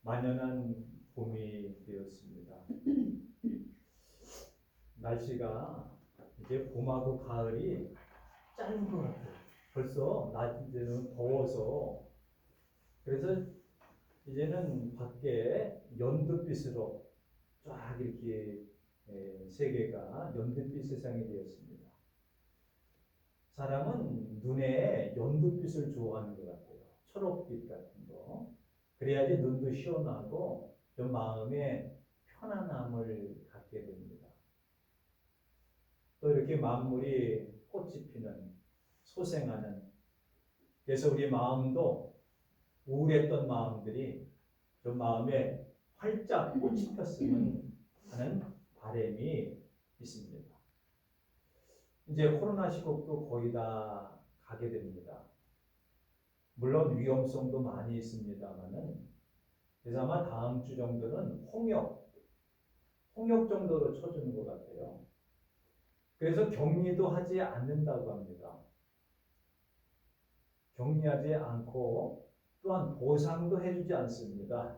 만연한 봄이 되었습니다. 날씨가 이제 봄하고 가을이 짧은 것 같아요. 벌써 낮 이제는 더워서 그래서 이제는 밖에 연두빛으로 쫙 이렇게 세계가 연두빛 세상이 되었습니다. 사람은 눈에 연두빛을 좋아하는 것 같아요. 초록빛 같은 거. 그래야지 눈도 시원하고 좀 마음에 편안함을 갖게 됩니다. 또 이렇게 만물이 꽃이 피는, 소생하는, 그래서 우리 마음도 우울했던 마음들이 좀 마음에 활짝 꽃이 폈으면 하는 바람이 있습니다. 이제 코로나 시국도 거의 다 가게 됩니다. 물론 위험성도 많이 있습니다만은, 그래서 아마 다음 주 정도는 홍역 정도로 쳐주는 것 같아요. 그래서 격리도 하지 않는다고 합니다. 격리하지 않고 또한 보상도 해주지 않습니다.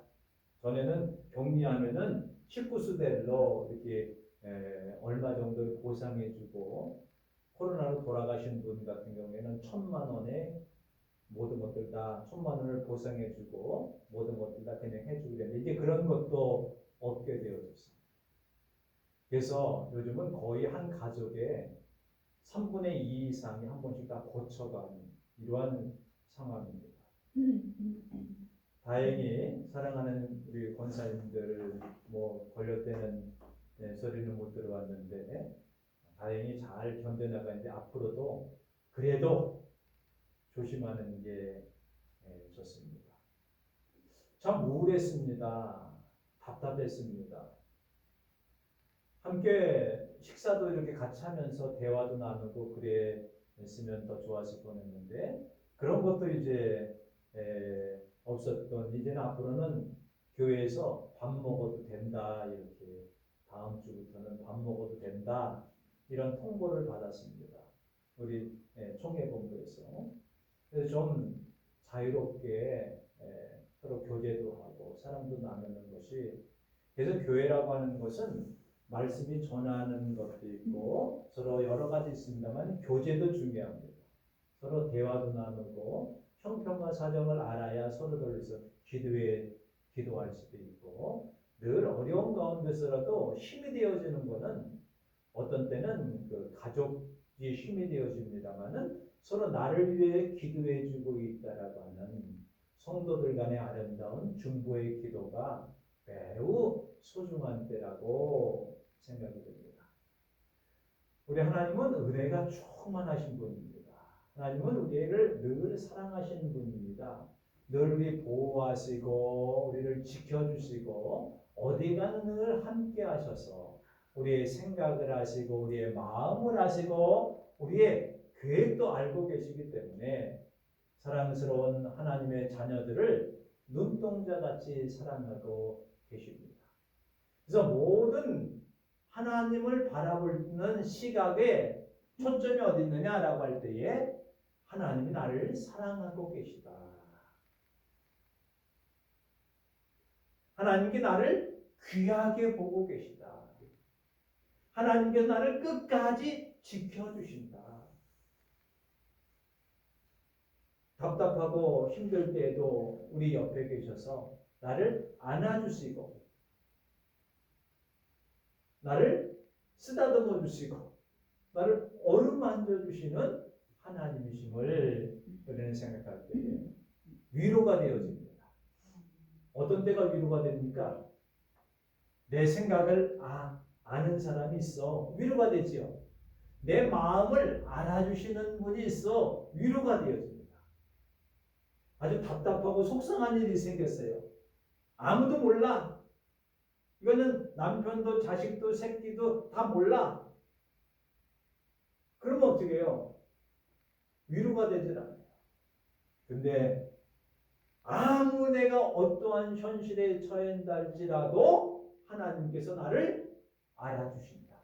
전에는 격리하면은 식구수대로 이렇게 얼마 정도를 보상해주고 코로나로 돌아가신 분 같은 경우에는 1,000만 원에 모든 것들 다 1,000만 원을 보상해주고 모든 것들 다 그냥 해주고 그랬는데 이제 그런 것도 없게 되어졌습니다. 그래서 요즘은 거의 한 가족의 3분의 2 이상이 한 번씩 다 고쳐가는 이러한 상황입니다. 다행히 사랑하는 우리 권사님들 뭐 걸렸다는 소리는 못 들어왔는데 다행히 잘 견뎌나가는데 앞으로도 그래도 조심하는 게 좋습니다. 참 우울했습니다. 답답했습니다. 함께 식사도 이렇게 같이 하면서 대화도 나누고 그랬으면 더 좋았을 뻔했는데 그런 것도 이제 없었던 이제는 앞으로는 교회에서 밥 먹어도 된다 이렇게 다음 주부터는 밥 먹어도 된다 이런 통보를 받았습니다. 우리 총회본부에서 그래서 좀 자유롭게 서로 교제도 하고 사랑도 나누는 것이 그래서 교회라고 하는 것은 말씀이 전하는 것도 있고 서로 여러 가지 있습니다만 교제도 중요합니다. 서로 대화도 나누고 형편과 사정을 알아야 서로들에서 기도할 수도 있고 늘 어려운 가운데서라도 힘이 되어지는 것은 어떤 때는 그 가족이 힘이 되어집니다만은 서로 나를 위해 기도해주고 있다라고 하는 성도들 간의 아름다운 중보의 기도가 매우 소중한 때라고 생각이 됩니다. 우리 하나님은 은혜가 충만하신 분입니다. 하나님은 우리를 늘 사랑하시는 분입니다. 늘 우리 보호하시고 우리를 지켜주시고 어디 가는 늘 함께 하셔서 우리의 생각을 하시고 우리의 마음을 하시고 우리의 계획도 알고 계시기 때문에 사랑스러운 하나님의 자녀들을 눈동자같이 사랑하고 계십니다. 그래서 모든 하나님을 바라보는 시각에 초점이 어디 있느냐라고 할 때에 하나님이 나를 사랑하고 계시다. 하나님께 나를 귀하게 보고 계시다. 하나님께서 나를 끝까지 지켜주신다. 답답하고 힘들 때에도 우리 옆에 계셔서 나를 안아주시고 나를 쓰다듬어 주시고 나를 어루만져 주시는 하나님이심을 우리는 생각할 때 위로가 되어집니다. 어떤 때가 위로가 됩니까? 내 생각을 아는 사람이 있어 위로가 되지요. 내 마음을 알아주시는 분이 있어 위로가 되어집니다. 아주 답답하고 속상한 일이 생겼어요. 아무도 몰라. 이거는 남편도 자식도 새끼도 다 몰라. 그러면 어떻게 해요? 위로가 되질 않아요. 근데 아무 내가 어떠한 현실에 처한다 할지라도 하나님께서 나를 알아주신다.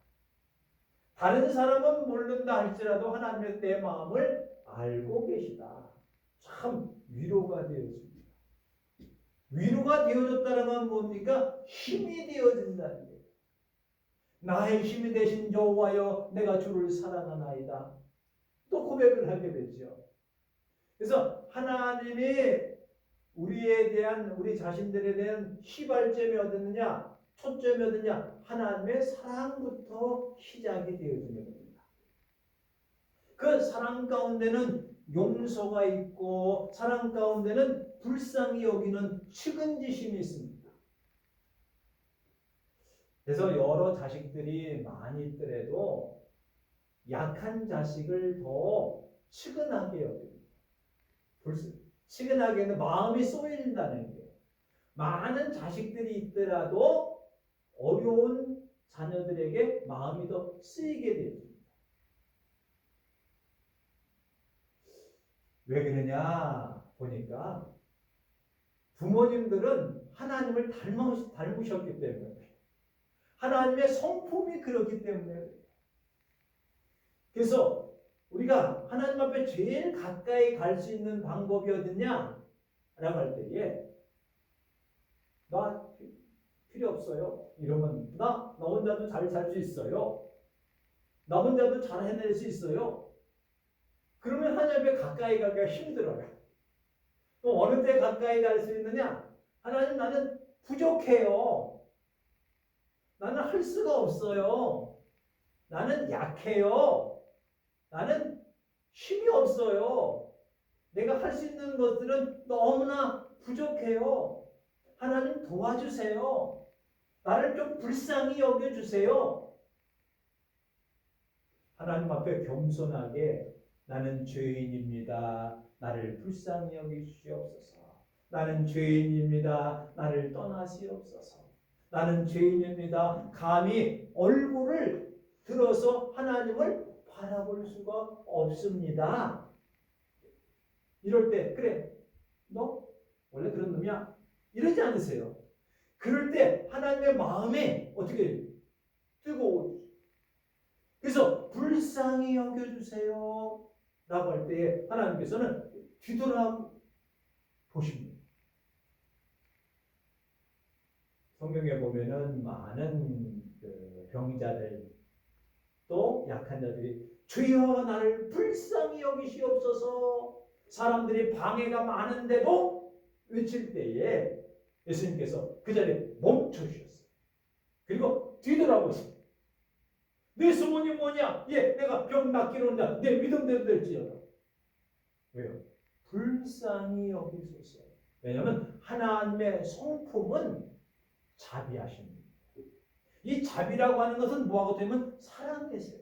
다른 사람은 모른다 할지라도 하나님의 내 마음을 알고 계시다. 참 위로가 되어집니다. 위로가 되어졌다는 건 뭡니까? 힘이 되어진다는 거예요. 나의 힘이 되신 여호와여 내가 주를 사랑하나이다. 또 고백을 하게 되죠. 그래서 하나님이 우리에 대한 우리 자신들에 대한 시발점이 어딨느냐? 초점이 어딨냐? 하나님의 사랑부터 시작이 되어지는 겁니다. 그 사랑 가운데는 용서가 있고 사랑 가운데는 불쌍히 여기는 측은지심이 있습니다. 그래서 여러 자식들이 많이 있더라도 약한 자식을 더 측은하게 여깁니다. 측은하게는 마음이 쏘인다는 게 많은 자식들이 있더라도 어려운 자녀들에게 마음이 더 쓰이게 됩니다. 왜 그러냐 보니까 부모님들은 하나님을 닮으셨기 때문에 하나님의 성품이 그렇기 때문에 그래서 우리가 하나님 앞에 제일 가까이 갈 수 있는 방법이 어딨냐? 라고 할 때에 나 필요 없어요. 이러면 나 혼자도 잘 살 수 있어요. 나 혼자도 잘 해낼 수 있어요. 그러면 하나님 앞에 가까이 가기가 힘들어요. 또 어느 때 가까이 갈 수 있느냐? 하나님 나는 부족해요. 나는 할 수가 없어요. 나는 약해요. 나는 힘이 없어요. 내가 할 수 있는 것들은 너무나 부족해요. 하나님 도와주세요. 나를 좀 불쌍히 여겨주세요. 하나님 앞에 겸손하게 나는 죄인입니다. 나를 불쌍히 여기시옵소서. 나는 죄인입니다. 나를 떠나시옵소서. 나는 죄인입니다. 감히 얼굴을 들어서 하나님을 바라볼 수가 없습니다. 이럴 때 그래 너 원래 그런 놈이야 이러지 않으세요. 그럴 때 하나님의 마음에 어떻게 뜨거워지죠. 그래서 불쌍히 여겨주세요 라고 할 때 하나님께서는 뒤돌아 보십니다. 성경에 보면은 많은 병자들 또 약한 자들이 주여 나를 불쌍히 여기시옵소서 사람들이 방해가 많은데도 외칠 때에 예수님께서 그 자리에 멈춰주셨어요. 그리고 뒤돌아보세요. 내 소원이 뭐냐? 예, 내가 병 낫기로 한다. 내 믿음대로 될지어다. 왜요? 불쌍히 여기소서. 왜냐하면 하나님의 성품은 자비하십니다. 이 자비라고 하는 것은 뭐하고 되면 사랑이세요.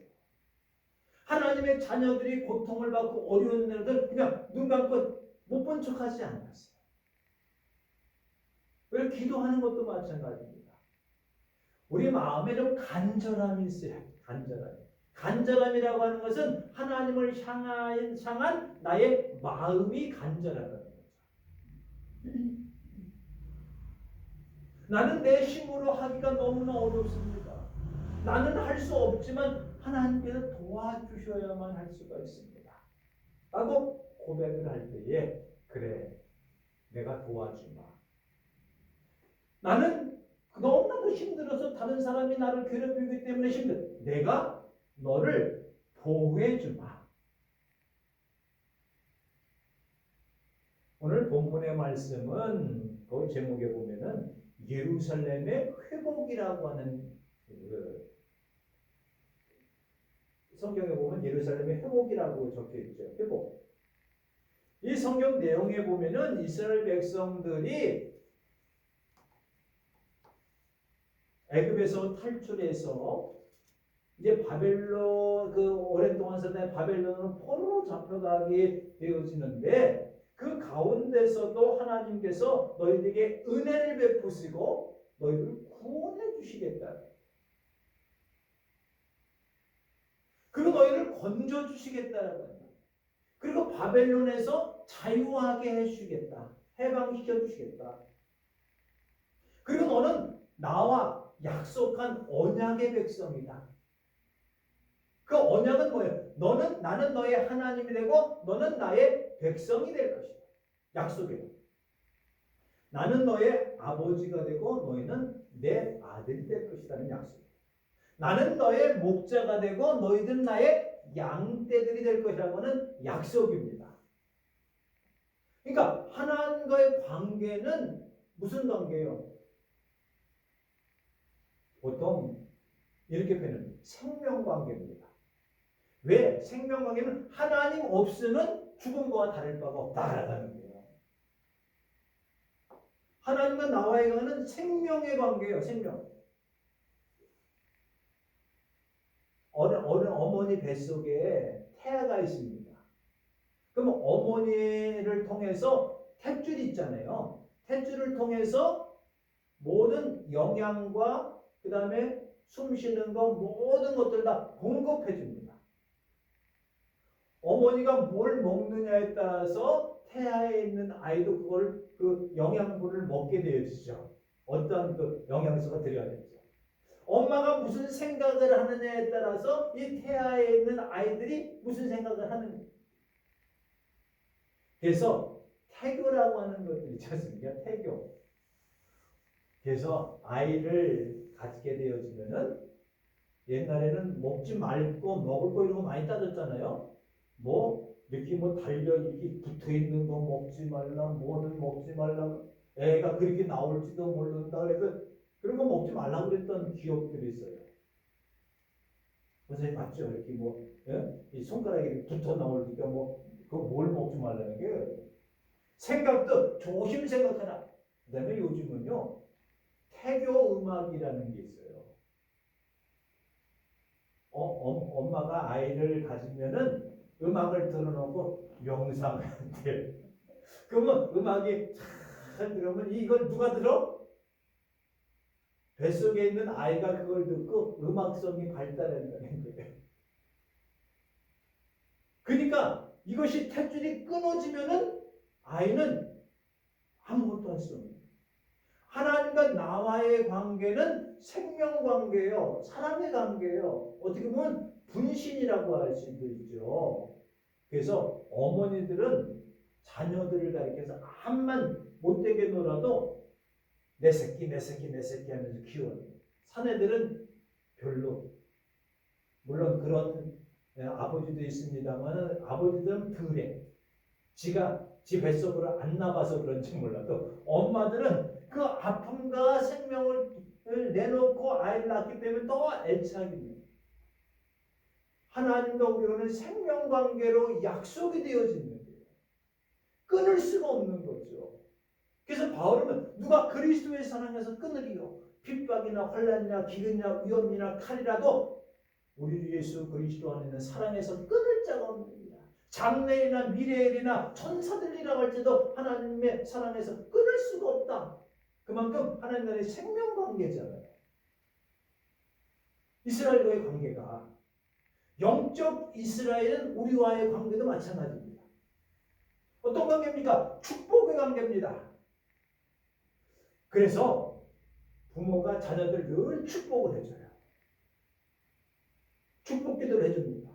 하나님의 자녀들이 고통을 받고 어려운 일들 그냥 눈 감고 못 본 척하지 않았어요. 왜 기도하는 것도 마찬가지입니다. 우리 마음에 좀 간절함이 있어야 합니다. 간절함이라고 하는 것은 하나님을 향한 나의 마음이 간절하다는 거죠. 나는 내 힘으로 하기가 너무나 어렵습니다. 나는 할 수 없지만 하나님께서 도와주셔야만 할 수가 있습니다. 라고 고백을 할 때에 그래 내가 도와주마. 나는 너무나도 힘들어서 다른 사람이 나를 괴롭히기 때문에 힘들어. 내가 너를 보호해주마. 오늘 본문의 말씀은 거기 제목에 보면은 예루살렘의 회복이라고 하는 성경에 보면 예루살렘의 회복이라고 적혀 있죠. 회복. 이 성경 내용에 보면은 이스라엘 백성들이 애굽에서 탈출해서 이제 바벨론 오랜 동안 살던 바벨론으로 포로로 잡혀가게 되어지는데 그 가운데서도 하나님께서 너희들에게 은혜를 베푸시고 너희를 구원해 주시겠다. 그리고 너희를 건져 주시겠다라고 합니다. 그리고 바벨론에서 자유하게 해주시겠다. 해방시켜 주시겠다. 그리고 너는 나와 약속한 언약의 백성이다. 그 언약은 뭐예요? 나는 너의 하나님이 되고 너는 나의 백성이 될 것이다. 약속이에요. 나는 너의 아버지가 되고 너희는 내 아들이 될 것이라는 약속이에요. 나는 너의 목자가 되고 너희들은 나의 양떼들이 될 것이라고는 약속입니다. 그러니까 하나님과의 관계는 무슨 관계예요? 보통 이렇게 표현합니다. 생명관계입니다. 왜? 생명관계는 하나님 없으면 죽은 거와 다를 바가 없다라는 거예요. 하나님과 나와의 관계는 생명의 관계예요. 생명. 어머니 뱃속에 태아가 있습니다. 그럼 어머니를 통해서 탯줄이 있잖아요. 탯줄을 통해서 모든 영양과 그 다음에 숨 쉬는 것 모든 것들 다 공급해 줍니다. 어머니가 뭘 먹느냐에 따라서 태아에 있는 아이도 그걸 그 영양분을 먹게 되어지죠. 어떤 그 영양소가 들어야겠죠. 엄마가 무슨 생각을 하느냐에 따라서 이 태아에 있는 아이들이 무슨 생각을 하느냐. 그래서 태교라고 하는 것들 있지 않습니까? 태교. 그래서 아이를 갖게 되어지면은 옛날에는 먹지 말고 먹을 거 이런 거 많이 따졌잖아요. 이렇게 달려 이렇게 붙어 있는 거 먹지 말라, 뭐는 먹지 말라, 애가 그렇게 나올지도 모른다. 그래서 그런 거 먹지 말라고 그랬던 기억들이 있어요. 선생님 맞죠? 이렇게 이 손가락이 붙어 나오니까 그거 뭘 먹지 말라는 게 생각도 조심 생각하라. 그다음에 요즘은요 태교 음악이라는 게 있어요. 엄마가 아이를 가지면은 음악을 틀어놓고 명상을 한대. 그러면 음악이 잘 들으면 이걸 누가 들어? 뱃속에 있는 아이가 그걸 듣고 음악성이 발달한다는 거예요. 그러니까 이것이 탯줄이 끊어지면은 아이는 아무것도 할 수 없는 거예요. 하나님과 나와의 관계는 생명 관계예요. 사랑의 관계예요. 어떻게 보면 분신이라고 할 수도 있죠. 그래서 어머니들은 자녀들을 가리켜서 암만 못되게 놀아도 내 새끼 내 새끼 내 새끼 하면서 키워요. 사내들은 별로. 물론 그런 아버지도 있습니다만 아버지들은 덜해. 지가 지 뱃속으로 안 나가서 그런지 몰라도 엄마들은 그 아픔과 생명을 내놓고 아이를 낳기 때문에 더 애착입니다. 하나님과 우리는 생명관계로 약속이 되어지는 거예요. 끊을 수가 없는 거죠. 그래서 바울은 누가 그리스도의 사랑에서 끊으리요. 핍박이나 환난이나 기근이나 위험이나 칼이라도 우리 예수 그리스도 안에 있는 사랑에서 끊을 자가 없느니라. 장래일이나 미래일이나 천사들이라고 할지도 하나님의 사랑에서 끊을 수가 없다. 그만큼 하나님과의 생명관계잖아요. 이스라엘과의 관계가 영적 이스라엘은 우리와의 관계도 마찬가지입니다. 어떤 관계입니까? 축복의 관계입니다. 그래서 부모가 자녀들 늘 축복을 해줘요. 축복 기도를 해줍니다.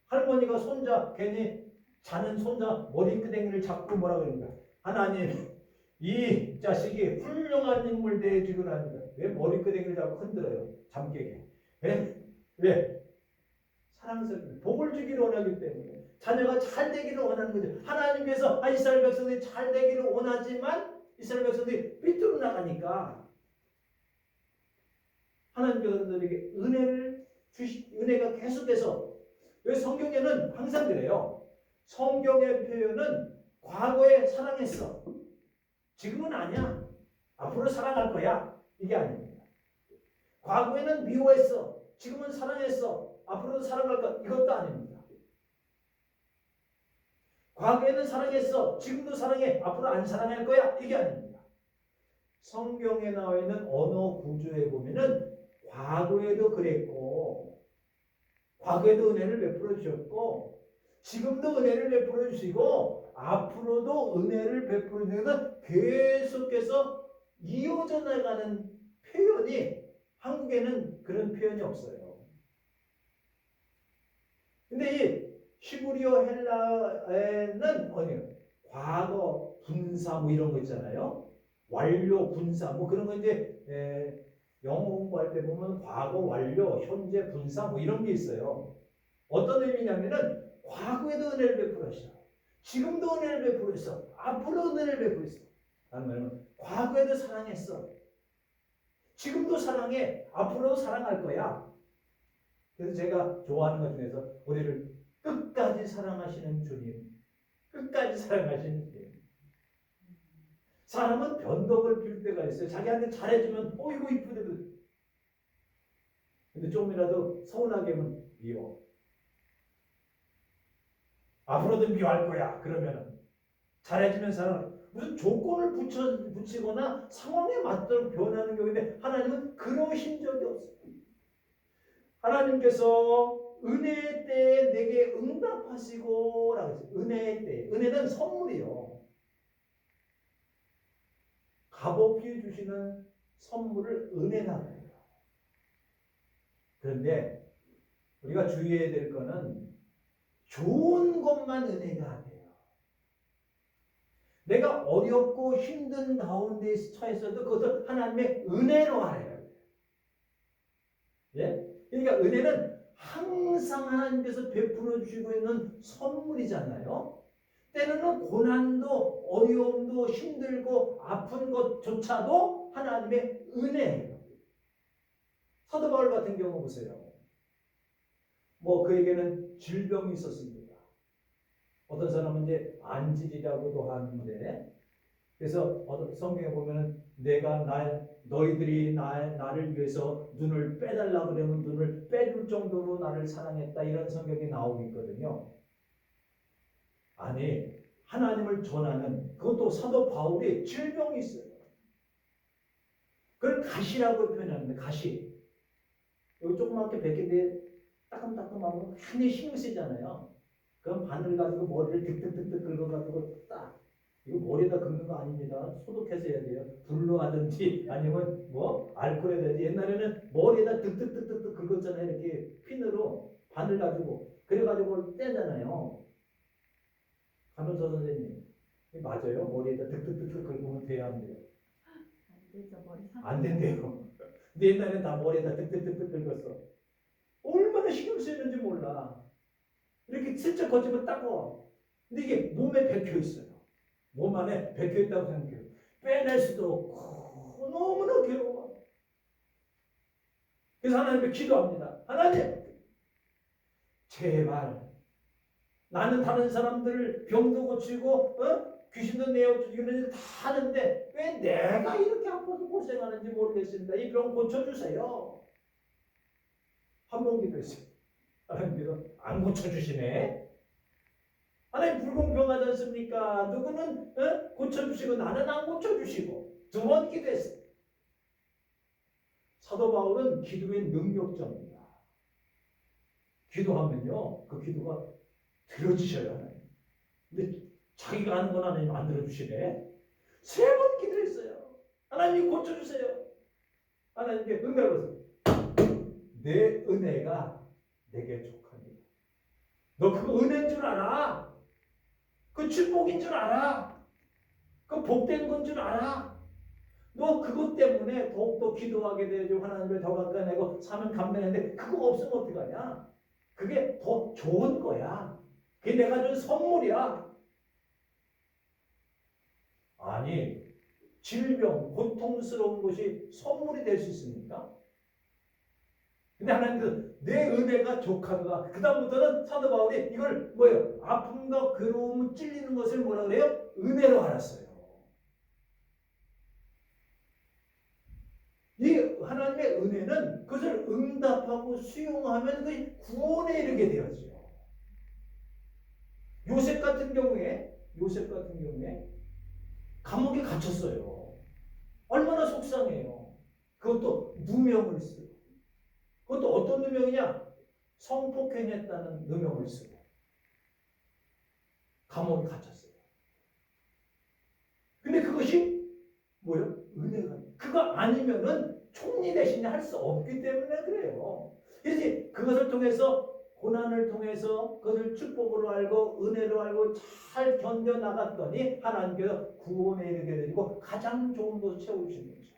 할머니가 손자 괜히 자는 손자 머리끄댕이를 잡고 뭐라 그럽니까? 하나님 이 자식이 훌륭한 인물 되어주기를 합니다. 왜 머리끄댕이를 잡고 흔들어요? 잠 깨게. 왜? 사랑스럽게 복을 주기를 원하기 때문에 자녀가 잘 되기를 원하는 거죠. 하나님께서 이스라엘 백성들이 잘 되기를 원하지만 이스라엘 백성들이 삐뚤어 나가니까 하나님께서 그들에게 은혜가 계속해서 왜 성경에는 항상 그래요. 성경의 표현은 과거에 사랑했어. 지금은 아니야. 앞으로 사랑할 거야. 이게 아닙니다. 과거에는 미워했어. 지금은 사랑했어. 앞으로도 사랑할 거야. 이것도 아닙니다. 과거에는 사랑했어. 지금도 사랑해. 앞으로 안 사랑할 거야. 이게 아닙니다. 성경에 나와 있는 언어 구조에 보면은 과거에도 그랬고 과거에도 은혜를 베풀어 주셨고 지금도 은혜를 베풀어 주시고 앞으로도 은혜를 베풀어 주는 건 계속해서 이어져 나가는 표현이 한국에는 그런 표현이 없어요. 근데 이 히브리어 헬라에는 과거 분사 뭐 이런 거 있잖아요. 완료 분사 뭐 그런 거 이제 영어 공부할 때 보면 과거 완료 현재 분사 뭐 이런 게 있어요. 어떤 의미냐면은 과거에도 은혜를 베풀었어. 지금도 은혜를 베풀었어. 앞으로 은혜를 베풀었어. 다른 말은 과거에도 사랑했어. 지금도 사랑해. 앞으로도 사랑할 거야. 그래서 제가 좋아하는 것 중에서 우리를 끝까지 사랑하시는 주님. 끝까지 사랑하시는 주님. 사람은 변덕을 필 때가 있어요. 자기한테 잘해주면 이거 이쁘대도. 근데 조금이라도 서운하게 하면 미워. 앞으로도 미워할 거야. 그러면은 잘해주면 사랑. 무슨 조건을 붙이거나 상황에 맞도록 변하는 경우인데 하나님은 그러신 적이 없어요. 하나님께서 은혜의 때에 내게 응답하시고 라고 했어요. 은혜의 때. 은혜는 선물이요. 값없이 주시는 선물을 은혜라고 해요. 그런데 우리가 주의해야 될 거는 좋은 것만 은혜가 돼요. 내가 어렵고 힘든 가운데 처했어도 그것을 하나님의 은혜로 하래요. 예? 그러니까 은혜는 항상 하나님께서 베풀어 주시고 있는 선물이잖아요. 때로는 고난도 어려움도 힘들고 아픈 것조차도 하나님의 은혜예요. 사도 바울 같은 경우 보세요. 뭐 그에게는 질병이 있었습니다. 어떤 사람은 이제 안질이라고도 하는데, 그래서 성경에 보면은 너희들이 나를 위해서 눈을 빼달라고 그러면 눈을 빼줄 정도로 나를 사랑했다, 이런 성경이 나오고 있거든요. 아니, 하나님을 전하는, 그것도 사도 바울이 질병이 있어요. 그걸 가시라고 표현하는데, 가시. 여기 조그맣게 베낀데 따끔따끔하고 굉장히 신경 쓰잖아요. 그럼 바늘 가지고 머리를 득득득득 긁어가지고 딱, 이거 머리에다 긁는 거 아닙니다. 소독해서 해야 돼요. 불로 하든지 아니면 뭐 알코올에 해야지. 옛날에는 머리에다 득득득득 긁었잖아요. 이렇게 핀으로 바늘 가지고. 그래가지고 떼잖아요. 간호사 선생님, 맞아요? 머리에다 득득득득 긁으면 돼야 안 돼요? 안 되죠. 머리 안 된대요. 근데 옛날에는 다 머리에다 득득득득 긁었어. 얼마나 신경 쓰이는지 몰라. 이렇게 슬쩍 거치면 따가워. 근데 이게 몸에 박혀 있어요. 몸 안에 박혀 있다고 생각해요. 빼낼 수도 없고 너무나 괴로워. 그래서 하나님께 기도합니다. 하나님, 제발 나는 다른 사람들 병도 고치고 귀신도 내어주고 이런 일 다 하는데 왜 내가 이렇게 아파서 고생하는지 모르겠습니다. 이 병 고쳐주세요. 한 번 기도했어요. 하나님께서 안 고쳐주시네. 하나님 불공평하지 않습니까? 누구는 고쳐주시고 나는 안 고쳐주시고. 두 번 기도했어요. 사도 바울은 기도의 능력자입니다. 기도하면요, 그 기도가 들어지셔요. 하나님. 근데 자기가 하는 건 하나님 안 들어주시네. 세 번 기도했어요. 하나님 고쳐주세요. 하나님께 응답을 했어요. 내 은혜가 내게 족하니. 너 그거 은혜인 줄 알아? 그 축복인 줄 알아? 그 복된 건 줄 알아? 너 그것 때문에 더욱더 기도하게 되죠. 하나님을 더 가까이 내고 사는 감당했는데 그거 없으면 어떡하냐? 그게 더 좋은 거야. 그게 내가 준 선물이야. 아니, 질병, 고통스러운 것이 선물이 될 수 있습니까? 근데 하나님은 내 은혜가 족하도다. 그 다음부터는 사도 바울이 이걸 뭐예요? 아픔과 괴로움, 찔리는 것을 뭐라 그래요? 은혜로 알았어요. 이 하나님의 은혜는 그것을 응답하고 수용하면 그 구원에 이르게 되었죠. 요셉 같은 경우에 감옥에 갇혔어요. 얼마나 속상해요. 그것도 누명을 쓰고. 그것도 어떤 누명이냐? 성폭행했다는 누명을 쓰고 감옥에 갇혔어요. 근데 그것이 뭐예요? 은혜가. 그거 아니면은 총리 대신에 할 수 없기 때문에 그래요. 그래서 그것을 통해서 고난을 통해서 그것을 축복으로 알고 은혜로 알고 잘 견뎌 나갔더니 하나님께서 구원에 이르게 되고 가장 좋은 곳을 채우시는 거죠.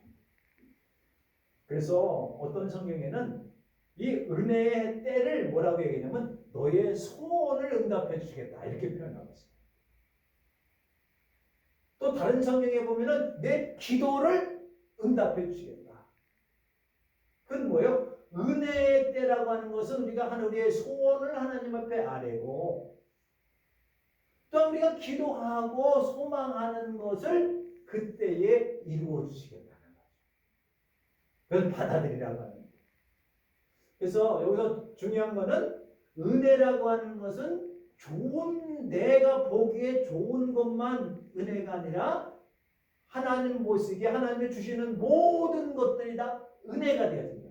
그래서 어떤 성경에는 이 은혜의 때를 뭐라고 얘기하냐면 너의 소원을 응답해 주시겠다 이렇게 표현하고 있어요. 또 다른 성경에 보면은 내 기도를 응답해 주시겠다. 그건 뭐예요? 은혜의 때라고 하는 것은 우리가 우리의 소원을 하나님 앞에 아뢰고 또 우리가 기도하고 소망하는 것을 그때에 이루어 주시겠다는 거죠. 그걸 받아들이라고 하는 거예요. 그래서 여기서 중요한 거는 은혜라고 하는 것은 좋은 내가 보기에 좋은 것만 은혜가 아니라 하나님 보시기에 하나님이 주시는 모든 것들이 다 은혜가 되어진다.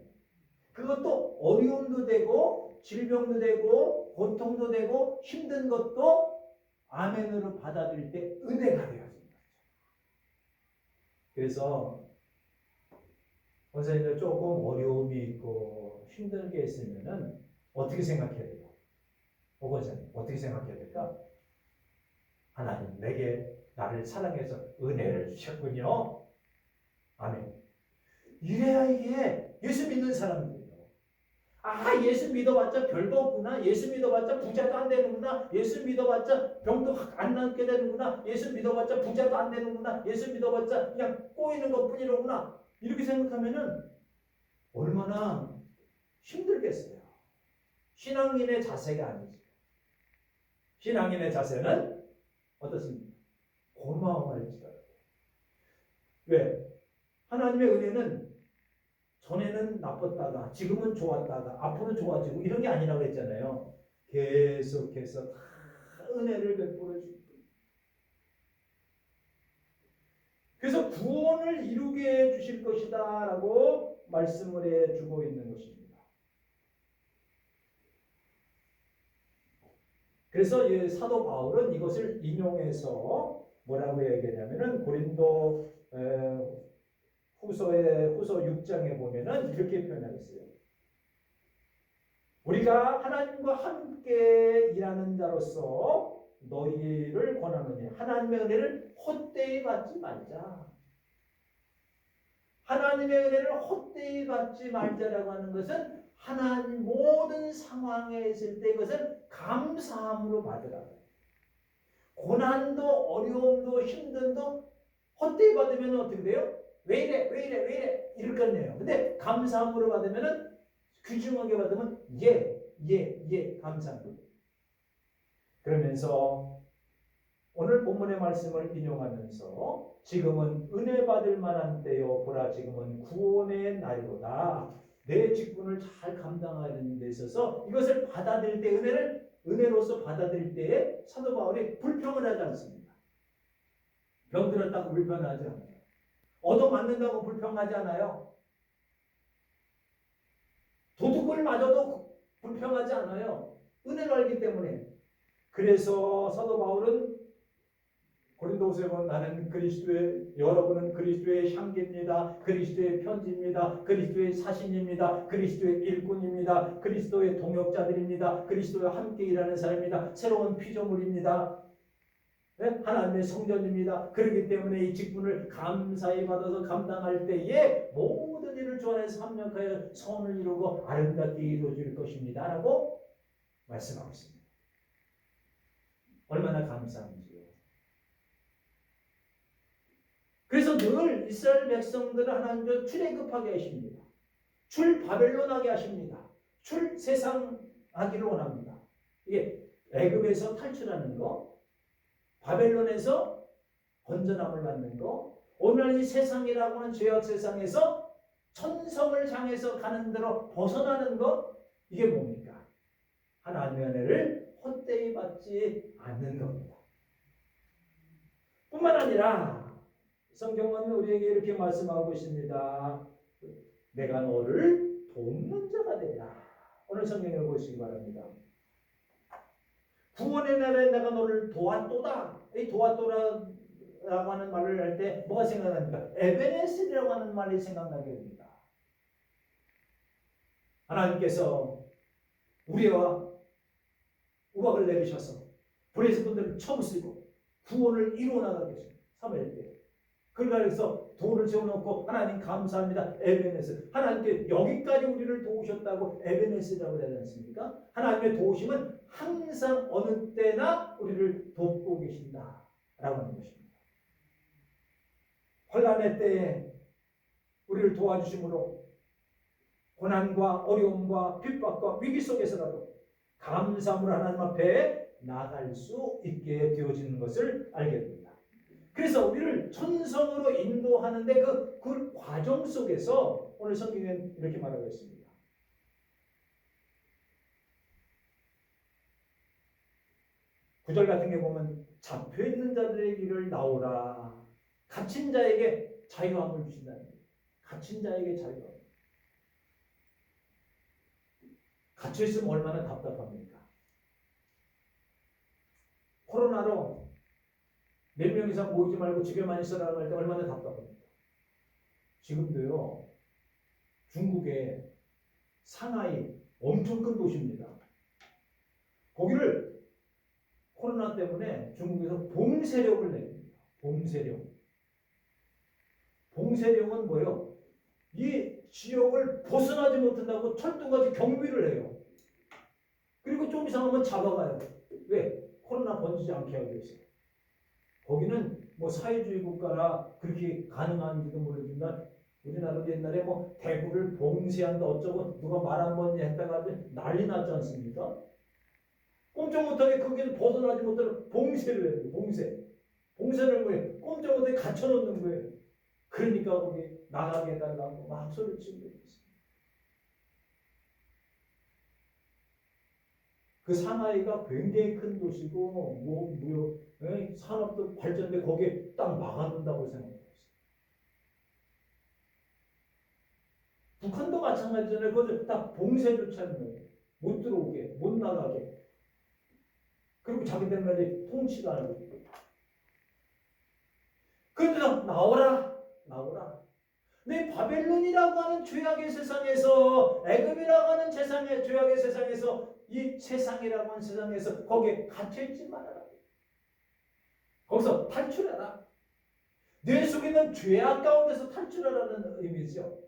그것도 어려움도 되고 질병도 되고 고통도 되고 힘든 것도 아멘으로 받아들일 때 은혜가 되어진다. 그래서 원사님들 조금 어려움이 있고 힘든 게 있으면은 어떻게 생각해야 돼요? 원사님 어떻게 생각해야 될까? 하나님 내게 나를 사랑해서 은혜를 주셨군요. 아멘. 이래야 이게 예수 믿는 사람들이에요. 아 예수 믿어봤자 별거 없구나. 예수 믿어봤자 부자도 안 되는구나. 예수 믿어봤자 병도 안 낫게 되는구나. 예수 믿어봤자 부자도 안 되는구나. 예수 믿어봤자 그냥 꼬이는 것뿐이로구나. 이렇게 생각하면은 얼마나 힘들겠어요. 신앙인의 자세가 아니죠. 신앙인의 자세는 어떻습니까? 고마워할지라도. 왜? 하나님의 은혜는 전에는 나빴다가 지금은 좋았다가 앞으로 좋아지고 이런 게 아니라고 했잖아요. 계속해서 다 은혜를 베풀어 주고 그래서 구원을 이루게 해 주실 것이다 라고 말씀을 해주고 있는 것입니다. 그래서 이 사도 바울은 이것을 인용해서 뭐라고 얘기하냐면은 고린도 후서 6장에 보면은 이렇게 표현하고 있어요. 우리가 하나님과 함께 일하는 자로서 너희를 권하노니 하나님의 은혜를 헛되이 받지 말자. 하나님의 은혜를 헛되이 받지 말자라고 하는 것은 하나님 모든 상황에 있을 때 이것을 감사함으로 받으라. 고난도 어려움도 힘듦도 헛되이 받으면 어떻게 돼요? 왜 이래 이럴 거네요. 근데 감사함으로 받으면은 귀중하게 받으면 예 감사합니다. 그러면서 오늘 본문의 말씀을 인용하면서 지금은 은혜 받을 만한 때요 보라 지금은 구원의 날이로다. 내 직분을 잘 감당하는 데 있어서 이것을 받아들일 때 은혜로서 받아들일 때에 사도 바울이 불평을 하지 않습니다. 병들었다고 불평하지 않아요. 얻어맞는다고 불평하지 않아요. 도둑을 맞아도 불평하지 않아요. 은혜를 알기 때문에. 그래서 사도 바울은 고린도후서에 보면 나는 여러분은 그리스도의 향기입니다. 그리스도의 편지입니다. 그리스도의 사신입니다. 그리스도의 일꾼입니다. 그리스도의 동역자들입니다. 그리스도와 함께 일하는 사람입니다. 새로운 피조물입니다. 네? 하나님의 성전입니다. 그렇기 때문에 이 직분을 감사히 받아서 감당할 때에 모든 일을 주 안에서 합력하여 선을 이루고 아름답게 이루어질 것입니다. 라고 말씀하고 있습니다. 얼마나 감사한지요. 그래서 늘 이스라엘 백성들을 하나님께서 출애굽하게 하십니다. 출 바벨론하게 하십니다. 출 세상하기를 원합니다. 이게 애굽에서 탈출하는 거, 바벨론에서 건전함을 받는 거, 오늘 이 세상이라고 하는 죄악 세상에서 천성을 향해서 가는 대로 벗어나는 거, 이게 뭡니까? 하나님의 은혜를 헛되이 받지 않는 겁니다. 뿐만 아니라 성경은 우리에게 이렇게 말씀하고 있습니다. 내가 너를 돕는 자가 되리라. 오늘 성경을 보시기 바랍니다. 구원의 날에 내가 너를 도왔도다. 이 도왔도라고 하는 말을 할 때 뭐가 생각납니까? 에베네셀이라고 하는 말이 생각나게 됩니다. 하나님께서 우리와 우박을 내리셔서 브레이스 분들을 쳐부수고 구원을 이루어 나가게 하십니다. 사무엘 때. 그래서 돌을 세워놓고 하나님 감사합니다. 에베네스. 하나님께 여기까지 우리를 도우셨다고 에베네스라고 하지 않습니까? 하나님의 도우심은 항상 어느 때나 우리를 돕고 계신다라고 하는 것입니다. 환난의 때에 우리를 도와주심으로 고난과 어려움과 핍박과 위기 속에서라도 감사함으로 하나님 앞에 나아갈 수 있게 되어지는 것을 알게 됩니다. 그래서 우리를 천성으로 인도하는데 그 과정 속에서 오늘 성경은 이렇게 말하고 있습니다. 구절 같은 게 보면 잡혀있는 자들의 길을 나오라. 갇힌 자에게 자유함을 주신다는 거예요. 갇힌 자에게 자유함. 갇혀있으면 얼마나 답답합니까? 코로나로 몇 명 이상 모이지 말고 집에만 있어라고 할 때 얼마나 답답합니까? 지금도요, 중국의 상하이 엄청 큰 도시입니다. 거기를 코로나 때문에 중국에서 봉쇄령을 내립니다. 봉쇄령. 봉쇄령은 뭐예요? 이 지역을 벗어나지 못한다고 철도까지 경비를 해요. 그리고 좀 이상하면 잡아가요. 왜? 코로나 번지지 않게 하기 위해서. 거기는 뭐 사회주의 국가라 그렇게 가능한지도 모르지만 우리나라도 옛날에 뭐 대구를 봉쇄한다 어쩌고 누가 말 한 번 했다가 난리 났지 않습니까? 꼼짝 못하게 거기는 벗어나지 못하는 봉쇄를 해요. 봉쇄. 봉쇄를 뭐예요? 꼼짝 못하게 갇혀놓는 거예요. 그러니까 거기 나가게 해달라고 막 소리를 치고 있습니다. 그 상하이가 굉장히 큰 도시고 무역 산업도 발전돼 거기에 딱 막아놓는다고 생각해요. 북한도 마찬가지잖아요. 거기서 딱 봉쇄조차 하는 거예요. 못 들어오게, 못 나가게. 그리고 자기들만이 통치가 하는 거예요. 그래서 나오라, 나오라. 내 바벨론이라고 하는 죄악의 세상에서, 애굽이라고 하는 세상의 죄악의 세상에서, 이 세상이라고 하는 세상에서 거기에 갇혀있지 말아라. 거기서 탈출해라. 뇌 속에 있는 죄악 가운데서 탈출하라는 의미죠.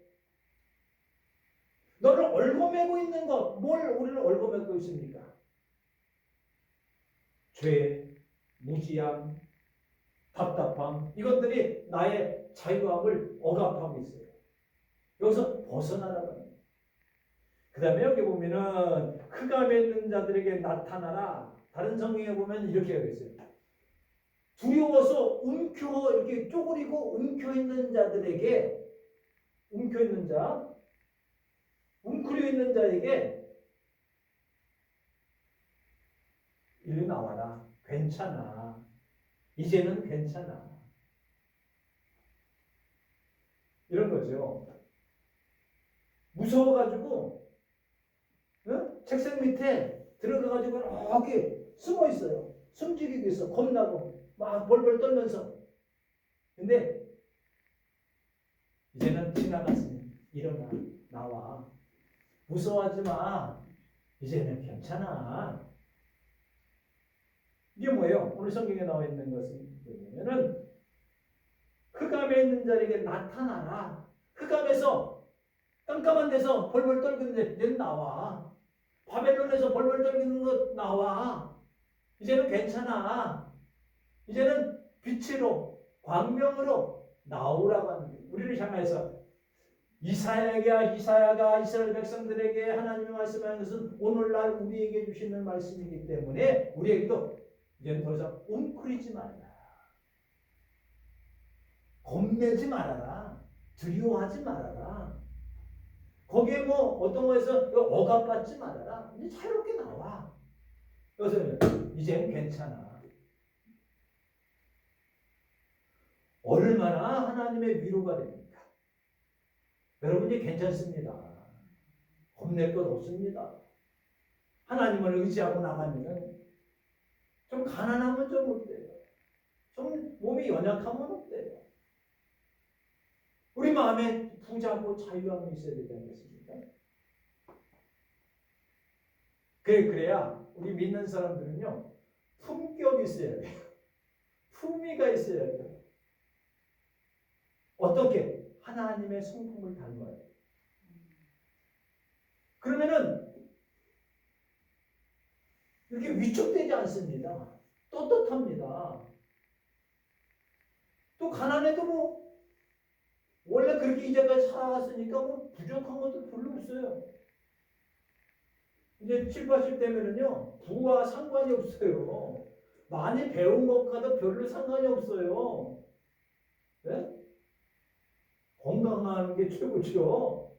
너를 얽어매고 있는 것, 뭘 우리를 얽어매고 있습니까? 죄, 무지함, 답답함, 이것들이 나의 자유함을 억압하고 있어요. 여기서 벗어나라고 합니다. 그 다음에 여기 보면은 흑암에 있는 자들에게 나타나라. 다른 성경에 보면 이렇게 하고 있어요. 두려워서 이렇게 쪼그리고 움켜있는 자들에게, 움켜있는 자, 웅크려 있는 자에게 이리 나와라. 괜찮아. 이제는 괜찮아. 이런 거죠. 무서워가지고 책상 밑에 들어가가지고 이렇게 숨어 있어요. 숨죽이고 있어. 겁나고 막 벌벌 떨면서. 근데 이제는 지나갔으니 일어나. 나와. 무서워하지 마. 이제는 괜찮아. 이게 뭐예요? 오늘 성경에 나와 있는 것은 뭐냐면은 흑암에 있는 자에게 나타나라. 흑암에서 깜깜한 데서 벌벌 떨는데 넌 나와. 바벨론에서 벌벌 떨는 것 나와. 이제는 괜찮아. 이제는 빛으로 광명으로 나오라고 하는 거예요. 우리를 향해서 이사야가 이스라엘 백성들에게 하나님의 말씀하는 것은 오늘날 우리에게 주시는 말씀이기 때문에 우리에게도 이제는 더 이상 웅크리지 말라. 겁내지 말아라. 두려워하지 말아라. 거기에 뭐 어떤 거에서 억압받지 말아라. 이제 자유롭게 나와. 여기서 이제는 괜찮아. 얼마나 하나님의 위로가 됩니까? 여러분 이제 괜찮습니다. 겁낼 것 없습니다. 하나님을 의지하고 나가면 좀 가난하면 좀 어때요? 좀 몸이 연약하면 어때요? 우리 마음에 부자고 자유함이 있어야 되지 않겠습니까? 그래야 우리 믿는 사람들은요, 품격이 있어야 돼요. 품위가 있어야 돼요. 어떻게? 하나님의 성품을 닮아야 돼요. 그러면은 이렇게 위축되지 않습니다. 떳떳합니다. 또 가난해도 뭐 원래 그렇게 이제까지 살아왔으니까 뭐 부족한 것도 별로 없어요. 이제 7, 80대면은요 부와 상관이 없어요. 많이 배운 것과도 별로 상관이 없어요. 네? 건강한 게 최고죠.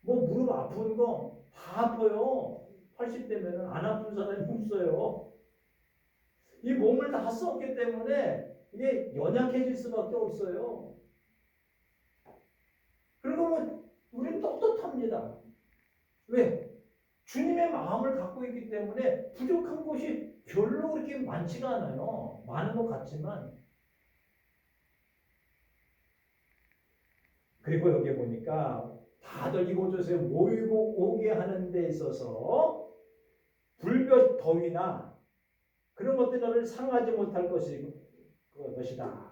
뭐 무릎 아픈 거 다 아파요. 80대면은 안 아픈 사람이 없어요. 이 몸을 다 썼기 때문에 이게 연약해질 수밖에 없어요. 그리고 뭐 우리는 떳떳합니다. 왜? 주님의 마음을 갖고 있기 때문에 부족한 것이 별로 그렇게 많지가 않아요. 많은 것 같지만. 그리고 여기 보니까 다들 이곳저곳에 모이고 오게 하는 데 있어서 불볕 더위나 그런 것들이 너를 상하지 못할 것이다.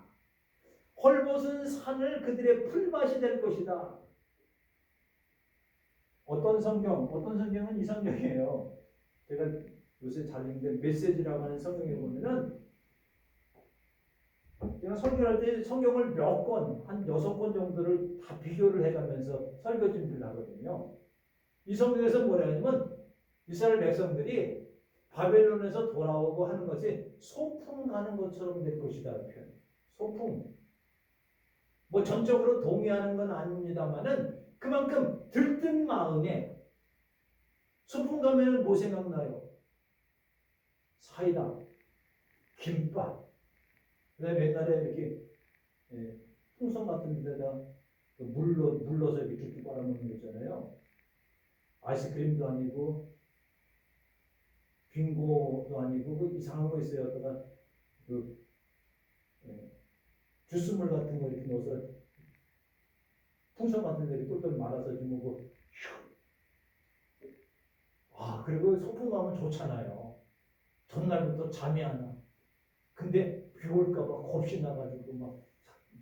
헐벗은 산을 그들의 풀밭이 될 것이다. 어떤 성경은 이 성경이에요. 제가 요새 잘 읽는 메시지라고 하는 성경에 보면은 제가 설교할 때 성경을 몇 권, 한 6권 정도를 다 비교를 해가면서 설교 준비를 하거든요. 이 성경에서 뭐라 하냐면 이스라엘 백성들이 바벨론에서 돌아오고 하는 것이 소풍 가는 것처럼 될 것이다. 표현. 소풍. 뭐 전적으로 동의하는 건 아닙니다만은 그만큼 들뜬 마음에 소풍 가면 뭐 생각나요? 사이다, 김밥. 그다음에 옛날에 이렇게 풍선 같은 데다 물러서 이렇게 쭉쭉 빨아먹는 거 있잖아요. 아이스크림도 아니고 빙고도 아니고 그 이상한 거 있어요. 어떤 그 주스물 같은 거 이렇게 넣어서 풍선 같은 데 똘똘 말아서 주면 그 그리고 소풍 가면 좋잖아요. 전날부터 잠이 안 와. 근데 비 올까봐 겁이 나가지고 막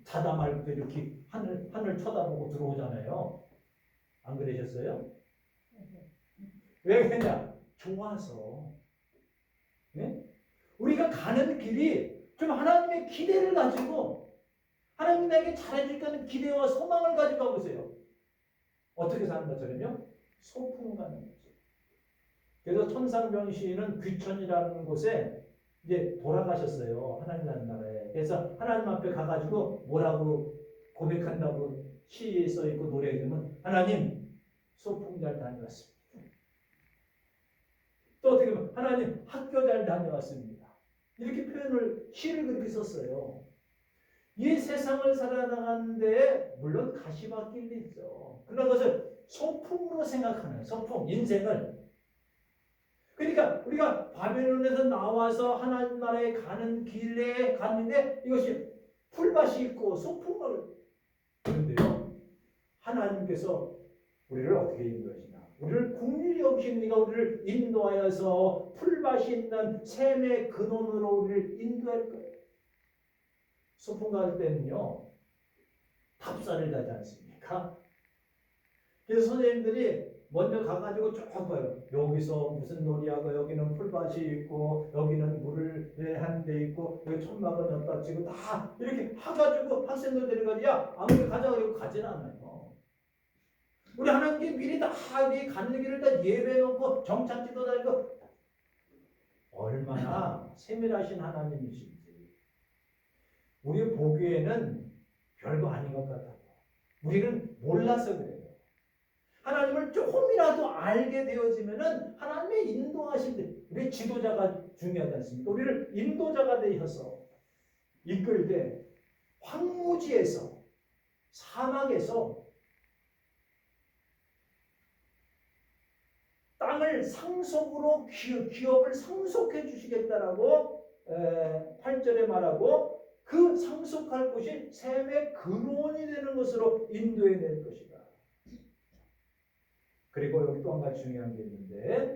자다 말고도 이렇게 하늘 쳐다보고 들어오잖아요. 안 그러셨어요? 왜 그러냐? 좋아서. 네? 우리가 가는 길이 좀 하나님의 기대를 가지고 하나님 나에게 잘해줄까는 기대와 소망을 가지고 가보세요. 어떻게 사는 것처럼요? 소풍 가는 거죠. 그래서 천상병 시인은 귀천이라는 곳에 이제 돌아가셨어요. 하나님 나라에. 그래서 하나님 앞에 가가지고 뭐라고 고백한다고 시에 써있고 노래에 보면 하나님 소풍 잘 다녀왔습니다. 또 어떻게 보면 하나님 학교 잘 다녀왔습니다. 이렇게 표현을 시를 그렇게 썼어요. 이 세상을 살아나가는데 물론 가시밭길도 있죠. 그런 것을 소풍으로 생각하는 소풍 인생을. 그러니까 우리가 바벨론에서 나와서 하나님 나라에 가는 길에 갔는데 이것이 풀밭이 있고 소풍을. 그런데요 하나님께서 우리를 어떻게 인도하시나? 우리를 긍휼히 여기시는 이가 우리를 인도하여서 풀밭이 있는 샘의 근원으로 우리를 인도할 거예요. 소풍 갈 때는요 답사를 가지 않습니까? 그래서 선생님들이 먼저 가가지고 쭉 봐요. 여기서 무슨 놀이하고 여기는 풀밭이 있고 여기는 물을 한 데 있고 여기 천막을 엿다 치고 다 이렇게 해가지고 학생들 데려가야 아무리 가자 그러고 가진 않아요. 우리 하나님께 미리 다 가는 길을 다 예배해놓고 정착지도 다니고 얼마나 세밀하신 하나님이신지 우리 보기에는 별거 아닌 것 같아요. 우리는 몰라서 그래요. 하나님을 조금이라도 알게 되어지면은 하나님의 인도하신 우리 지도자가 중요하지 않습니까? 우리를 인도자가 되셔서 이끌 때 황무지에서 사막에서 땅을 상속으로 기업을 상속해 주시겠다라고 8절에 말하고 그 상속할 곳이 샘의 근원이 되는 것으로 인도해 낼 것이다. 그리고 여기 또 한 가지 중요한 게 있는데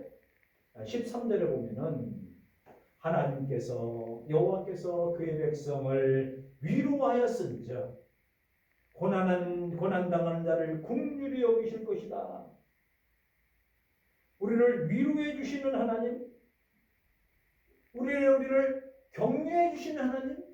13절에 보면은 하나님께서 여호와께서 그의 백성을 위로하였은즉 고난 당하는 자를 긍휼히 여기실 것이다. 우리를 위로해 주시는 하나님, 우리를 격려해 주시는 하나님,